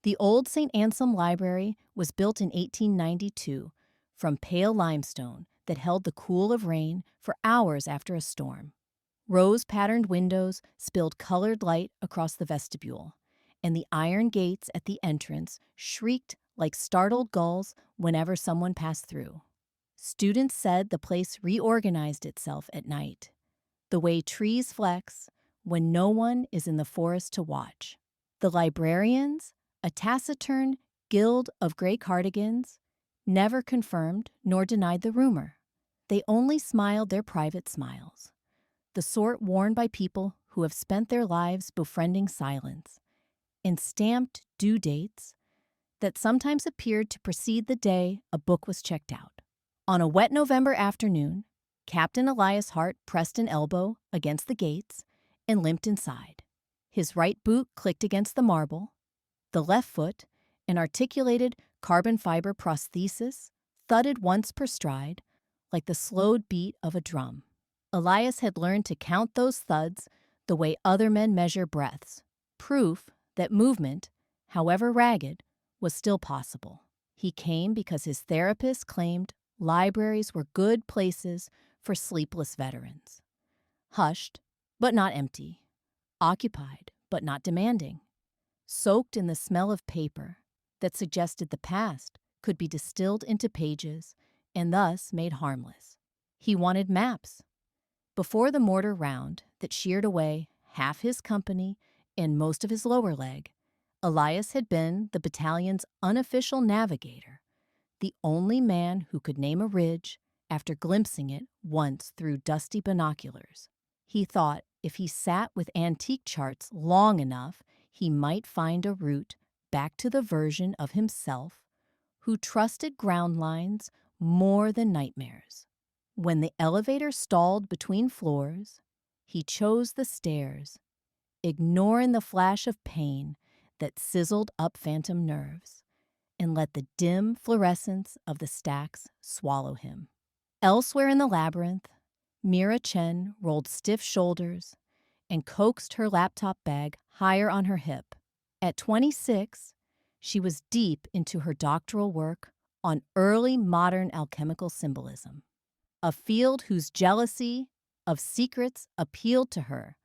The old St. Anselm Library was built in 1892 from pale limestone that held the cool of rain for hours after a storm. Rose-patterned windows spilled colored light across the vestibule, and the iron gates at the entrance shrieked like startled gulls whenever someone passed through. Students said the place reorganized itself at night, the way trees flex when no one is in the forest to watch. The librarians, a taciturn guild of gray cardigans, never confirmed nor denied the rumor. They only smiled their private smiles, the sort worn by people who have spent their lives befriending silence, and stamped due dates that sometimes appeared to precede the day a book was checked out. On a wet November afternoon, Captain Elias Hart pressed an elbow against the gates and limped inside. His right boot clicked against the marble. The left foot, an articulated carbon fiber prosthesis, thudded once per stride, like the slowed beat of a drum. Elias had learned to count those thuds the way other men measure breaths, proof that movement, however ragged, was still possible. He came because his therapist claimed libraries were good places for sleepless veterans. Hushed, but not empty. Occupied, but not demanding. Soaked in the smell of paper that suggested the past could be distilled into pages and thus made harmless. He wanted maps. Before the mortar round that sheared away half his company and most of his lower leg, Elias had been the battalion's unofficial navigator, the only man who could name a ridge after glimpsing it once through dusty binoculars. He thought if he sat with antique charts long enough, he might find a route back to the version of himself who trusted ground lines more than nightmares. When the elevator stalled between floors, he chose the stairs, ignoring the flash of pain that sizzled up phantom nerves, and let the dim fluorescence of the stacks swallow him. Elsewhere in the labyrinth, Mira Chen rolled stiff shoulders and coaxed her laptop bag higher on her hip. At 26, she was deep into her doctoral work on early modern alchemical symbolism, a field whose jealousy of secrets appealed to her.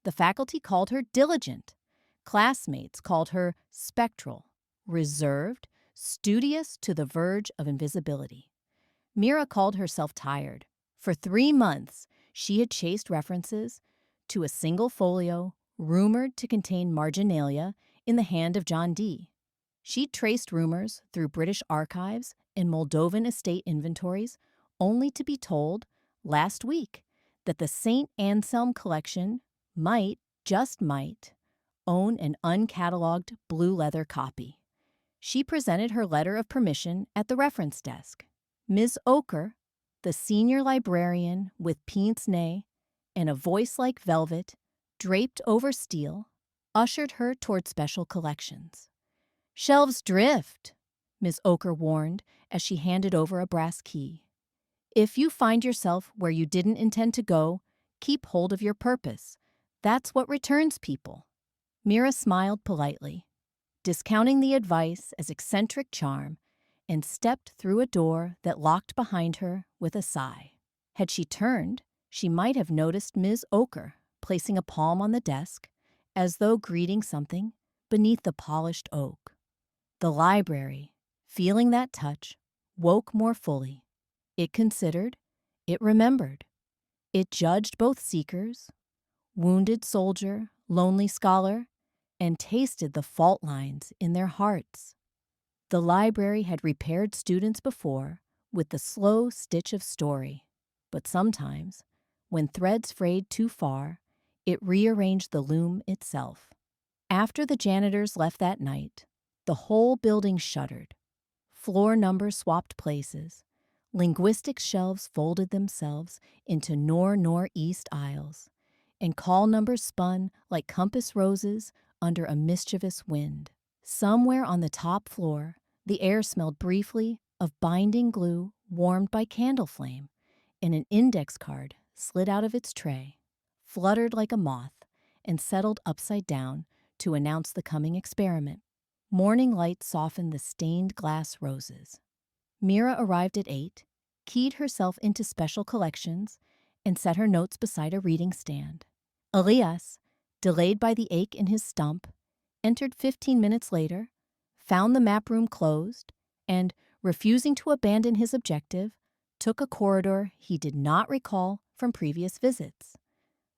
The faculty called her diligent. Classmates called her spectral, reserved, studious to the verge of invisibility. Mira called herself tired. For 3 months, she had chased references to a single folio rumored to contain marginalia in the hand of John Dee. She traced rumors through British archives and Moldovan estate inventories, only to be told, last week, that the St. Anselm collection might, just might, own an uncatalogued blue leather copy. She presented her letter of permission at the reference desk. Ms. Oker, the senior librarian with pince-nez and a voice like velvet, draped over steel, ushered her toward special collections. "Shelves drift," Ms. Oker warned as she handed over a brass key. "If you find yourself where you didn't intend to go, keep hold of your purpose. That's what returns people." Mira smiled politely, discounting the advice as eccentric charm, and stepped through a door that locked behind her with a sigh. Had she turned, she might have noticed Ms. Oker placing a palm on the desk, as though greeting something beneath the polished oak. The library, feeling that touch, woke more fully. It considered, it remembered. It judged both seekers, wounded soldier, lonely scholar, and tasted the fault lines in their hearts. The library had repaired students before with the slow stitch of story, but sometimes, when threads frayed too far, it rearranged the loom itself. After the janitors left that night, the whole building shuddered. Floor numbers swapped places. Linguistic shelves folded themselves into nor-northeast aisles, and call numbers spun like compass roses under a mischievous wind. Somewhere on the top floor, the air smelled briefly of binding glue warmed by candle flame, and an index card slid out of its tray, fluttered like a moth, and settled upside down to announce the coming experiment. Morning light softened the stained glass roses. Mira arrived at 8, keyed herself into special collections, and set her notes beside a reading stand. Elias, delayed by the ache in his stump, entered 15 minutes later, found the map room closed, and, refusing to abandon his objective, took a corridor he did not recall from previous visits.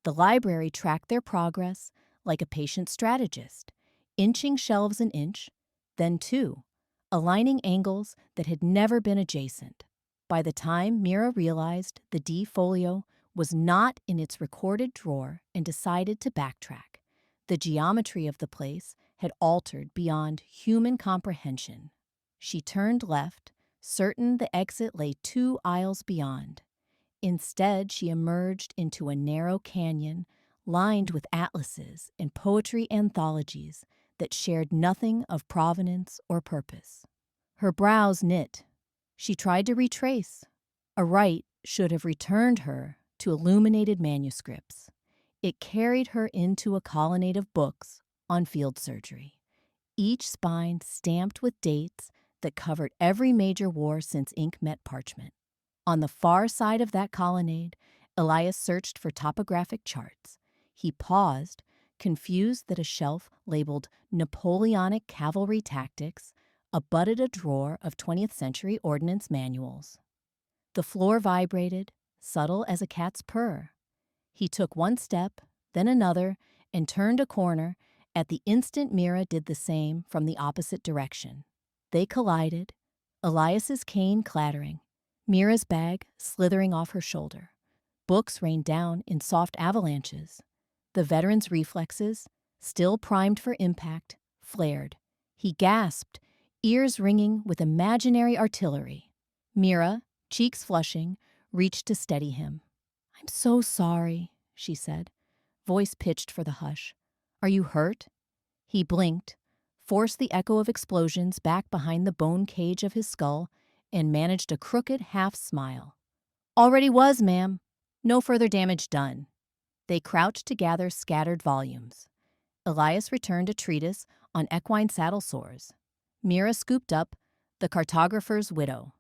The library tracked their progress like a patient strategist, inching shelves an inch, then two, aligning angles that had never been adjacent. By the time Mira realized the D folio was not in its recorded drawer and decided to backtrack, the geometry of the place had altered beyond human comprehension. She turned left, certain the exit lay 2 aisles beyond. Instead, she emerged into a narrow canyon lined with atlases and poetry anthologies that shared nothing of provenance or purpose. Her brows knit. She tried to retrace. A right should have returned her to illuminated manuscripts. It carried her into a colonnade of books on field surgery, each spine stamped with dates that covered every major war since ink met parchment. On the far side of that colonnade, Elias searched for topographic charts. He paused, confused that a shelf labeled Napoleonic Cavalry Tactics abutted a drawer of 20th century ordnance manuals. The floor vibrated, subtle as a cat's purr. He took one step, then another, and turned a corner at the instant Mira did the same from the opposite direction. They collided, Elias's cane clattering, Mira's bag slithering off her shoulder. Books rained down in soft avalanches. The veteran's reflexes, still primed for impact, flared. He gasped, ears ringing with imaginary artillery. Mira, cheeks flushing, reached to steady him. "I'm so sorry," she said, voice pitched for the hush. "Are you hurt?" He blinked, forced the echo of explosions back behind the bone cage of his skull, and managed a crooked half-smile. "Already was, ma'am. No further damage done." They crouched to gather scattered volumes. Elias returned a treatise on equine saddle sores. Mira scooped up The Cartographer's Widow.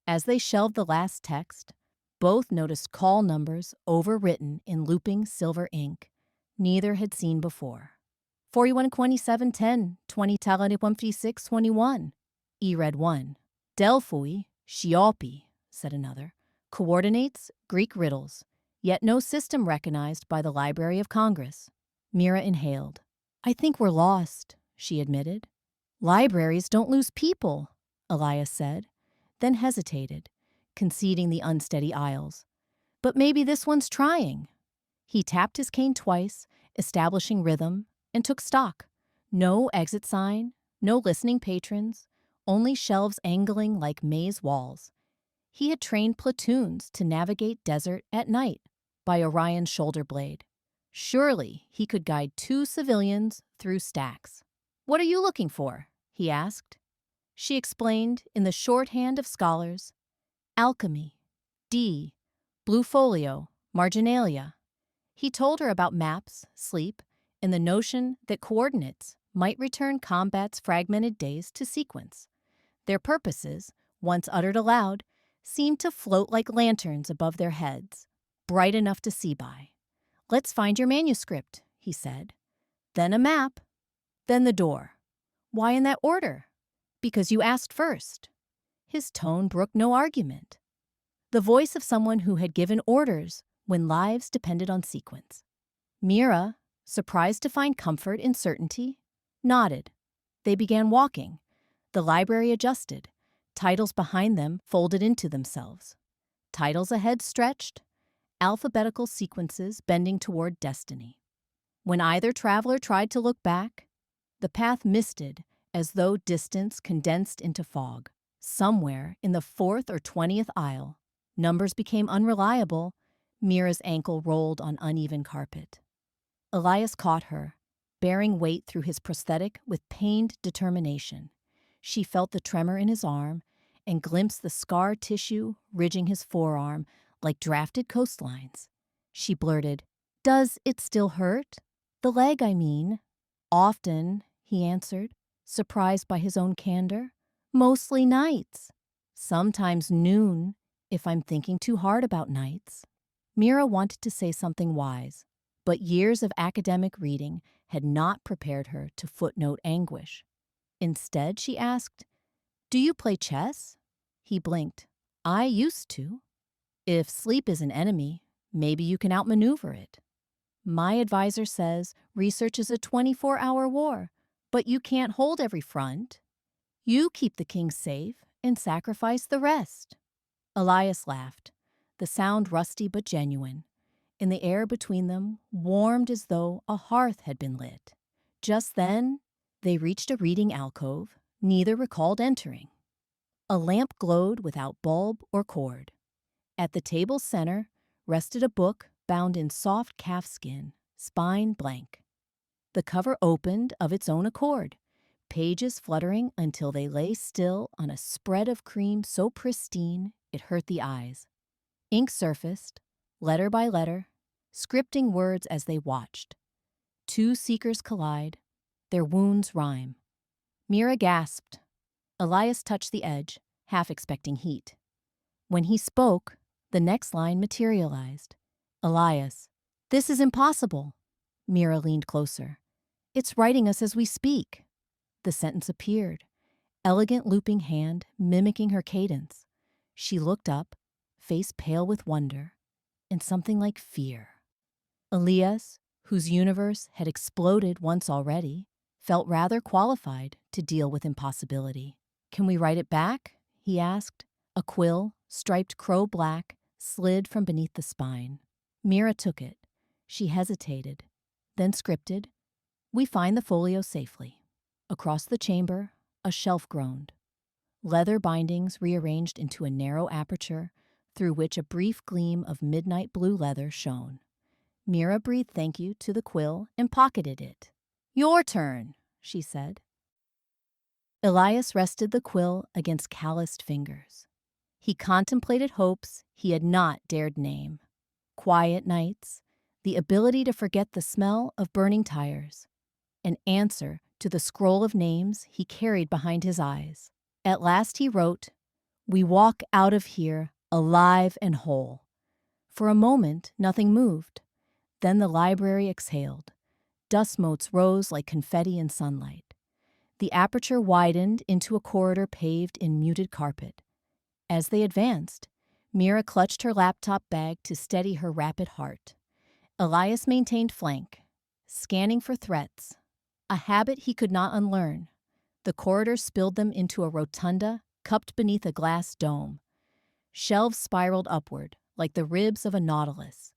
As they shelved the last text, both noticed call numbers overwritten in looping silver ink neither had seen before. 412710, 20 21. E read one. Delphoi, Sciolpi, said another. Coordinates, Greek riddles, yet no system recognized by the Library of Congress. Mira inhaled. "I think we're lost," she admitted. "Libraries don't lose people," Elias said, then hesitated, conceding the unsteady aisles. "But maybe this one's trying." He tapped his cane twice, establishing rhythm, and took stock. No exit sign, no listening patrons, only shelves angling like maze walls. He had trained platoons to navigate desert at night by Orion's shoulder blade. Surely he could guide 2 civilians through stacks. "What are you looking for?" he asked. She explained in the shorthand of scholars, alchemy, D, blue folio, marginalia. He told her about maps, sleep, and the notion that coordinates might return combat's fragmented days to sequence. Their purposes, once uttered aloud, seemed to float like lanterns above their heads, bright enough to see by. "Let's find your manuscript," he said. Then a map. Then the door. "Why in that order?" "Because you asked first." His tone brooked no argument. The voice of someone who had given orders when lives depended on sequence. Mira, surprised to find comfort in certainty, nodded. They began walking. The library adjusted. Titles behind them folded into themselves. Titles ahead stretched. Alphabetical sequences bending toward destiny. When either traveler tried to look back, the path misted as though distance condensed into fog. Somewhere in the 4th or 20th aisle, numbers became unreliable. Mira's ankle rolled on uneven carpet. Elias caught her, bearing weight through his prosthetic with pained determination. She felt the tremor in his arm and glimpsed the scar tissue ridging his forearm like drafted coastlines. She blurted, "Does it still hurt? The leg, I mean." "Often," he answered. surprised by his own candor. Mostly nights. Sometimes noon, if I'm thinking too hard about nights. Mira wanted to say something wise, but years of academic reading had not prepared her to footnote anguish. Instead, she asked, "Do you play chess?" He blinked. "I used to." "If sleep is an enemy, maybe you can outmaneuver it." "My advisor says research is a 24-hour war, but you can't hold every front. You keep the king safe and sacrifice the rest." Elias laughed, the sound rusty but genuine. In the air between them warmed as though a hearth had been lit. Just then, they reached a reading alcove neither recalled entering. A lamp glowed without bulb or cord. At the table's center rested a book bound in soft calfskin, spine blank. The cover opened of its own accord, pages fluttering until they lay still on a spread of cream so pristine it hurt the eyes. Ink surfaced, letter by letter, scripting words as they watched. Two seekers collide, their wounds rhyme. Mira gasped. Elias touched the edge, half expecting heat. When he spoke, the next line materialized. "Elias, this is impossible." Mira leaned closer. "It's writing us as we speak." The sentence appeared, elegant looping hand mimicking her cadence. She looked up, face pale with wonder, and something like fear. Elias, whose universe had exploded once already, felt rather qualified to deal with impossibility. "Can we write it back?" he asked. A quill, striped crow black, slid from beneath the spine. Mira took it. She hesitated, then scripted, "We find the folio safely." Across the chamber, a shelf groaned. Leather bindings rearranged into a narrow aperture through which a brief gleam of midnight blue leather shone. Mira breathed thank you to the quill and pocketed it. "Your turn," she said. Elias rested the quill against calloused fingers. He contemplated hopes he had not dared name. Quiet nights, the ability to forget the smell of burning tires, an answer to the scroll of names he carried behind his eyes. At last he wrote, "We walk out of here alive and whole." For a moment, nothing moved. Then the library exhaled. Dust motes rose like confetti in sunlight. The aperture widened into a corridor paved in muted carpet. As they advanced, Mira clutched her laptop bag to steady her rapid heart. Elias maintained flank, scanning for threats, a habit he could not unlearn. The corridor spilled them into a rotunda cupped beneath a glass dome. Shelves spiraled upward, like the ribs of a nautilus.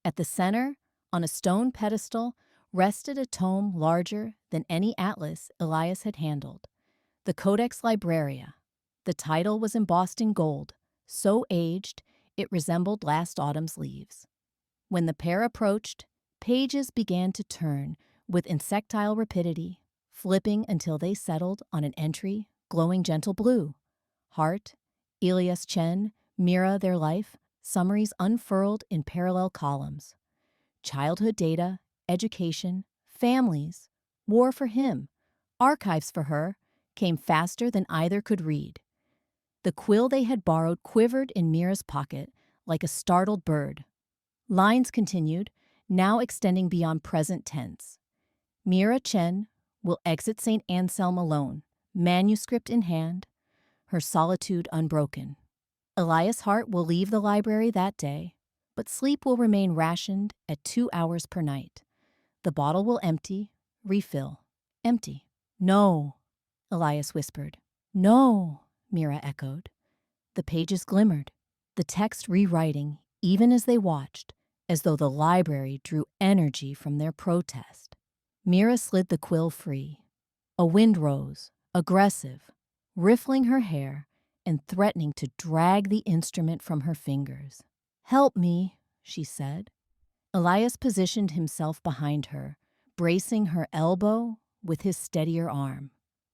At the center, on a stone pedestal, rested a tome larger than any atlas Elias had handled, the Codex Libraria. The title was embossed in gold, so aged it resembled last autumn's leaves. When the pair approached, pages began to turn with insectile rapidity, flipping until they settled on an entry glowing gentle blue. Hart, Elias Chen, Mira their life, summaries unfurled in parallel columns. Childhood data, education, families, war for him, archives for her, came faster than either could read. The quill they had borrowed quivered in Mira's pocket like a startled bird. Lines continued, now extending beyond present tense. Mira Chen will exit St. Anselm alone, manuscript in hand, her solitude unbroken. Elias Hart will leave the library that day, but sleep will remain rationed at 2 hours per night. The bottle will empty, refill, empty. "No," Elias whispered. "No," Mira echoed. The pages glimmered, the text rewriting even as they watched, as though the library drew energy from their protest. Mira slid the quill free. A wind rose, aggressive, riffling her hair and threatening to drag the instrument from her fingers. "Help me," she said. Elias positioned himself behind her, bracing her elbow with his steadier arm.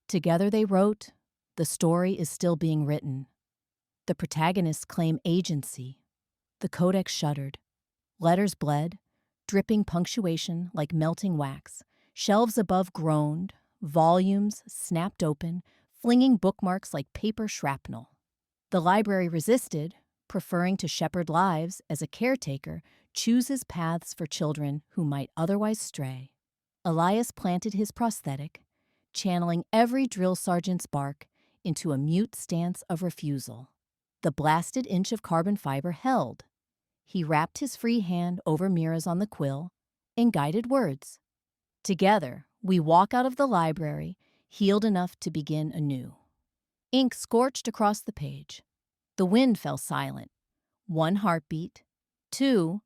Together they wrote, "The story is still being written." The protagonists claim agency. The codex shuddered. Letters bled, dripping punctuation like melting wax. Shelves above groaned, volumes snapped open, flinging bookmarks like paper shrapnel. The library resisted, preferring to shepherd lives as a caretaker chooses paths for children who might otherwise stray. Elias planted his prosthetic, channeling every drill sergeant's bark into a mute stance of refusal. The blasted inch of carbon fiber held. He wrapped his free hand over Mira's on the quill and guided words. Together, we walk out of the library, healed enough to begin anew. Ink scorched across the page. The wind fell silent. 1 heartbeat, 2,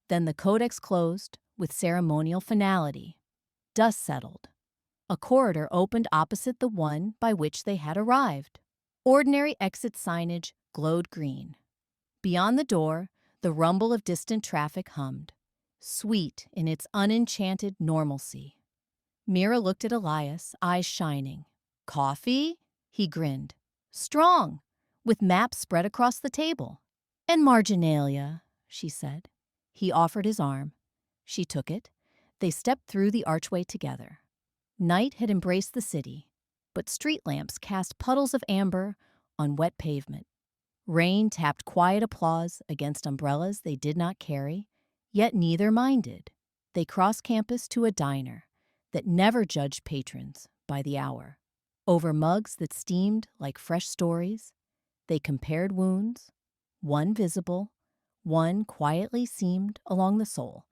then the codex closed with ceremonial finality. Dust settled. A corridor opened opposite the one by which they had arrived. Ordinary exit signage glowed green. Beyond the door, the rumble of distant traffic hummed, sweet in its unenchanted normalcy. Mira looked at Elias, eyes shining. "Coffee?" He grinned. "Strong, with maps spread across the table." "And marginalia," she said. He offered his arm. She took it. They stepped through the archway together. Night had embraced the city, but street lamps cast puddles of amber on wet pavement. Rain tapped quiet applause against umbrellas they did not carry, yet neither minded. They crossed campus to a diner that never judged patrons by the hour. Over mugs that steamed like fresh stories, they compared wounds, one visible, one quietly seamed along the soul,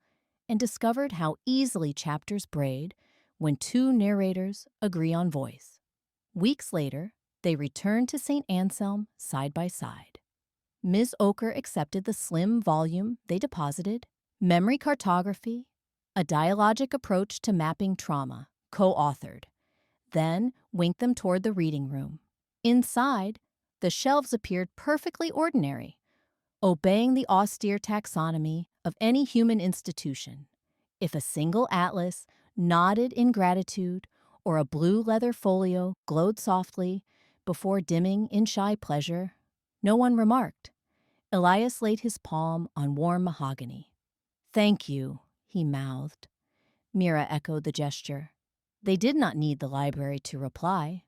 and discovered how easily chapters braid when 2 narrators agree on voice. Weeks later, they returned to St. Anselm side by side. Ms. Oker accepted the slim volume they deposited, Memory Cartography, a dialogic approach to mapping trauma, co-authored, then winked them toward the reading room. Inside, the shelves appeared perfectly ordinary, obeying the austere taxonomy of any human institution. If a single atlas nodded in gratitude or a blue leather folio glowed softly before dimming in shy pleasure, no one remarked. Elias laid his palm on warm mahogany. "Thank you," he mouthed. Mira echoed the gesture. They did not need the library to reply.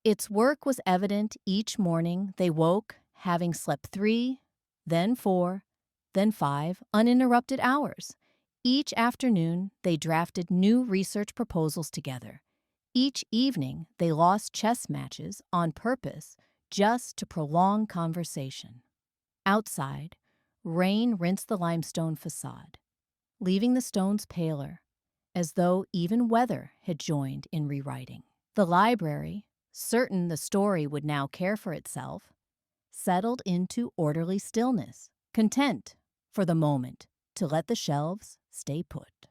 Its work was evident each morning they woke, having slept 3, then 4, then 5 uninterrupted hours. Each afternoon, they drafted new research proposals together. Each evening, they lost chess matches on purpose just to prolong conversation. Outside, rain rinsed the limestone facade, leaving the stones paler, as though even weather had joined in rewriting. The library, certain the story would now care for itself, settled into orderly stillness, content, for the moment, to let the shelves stay put.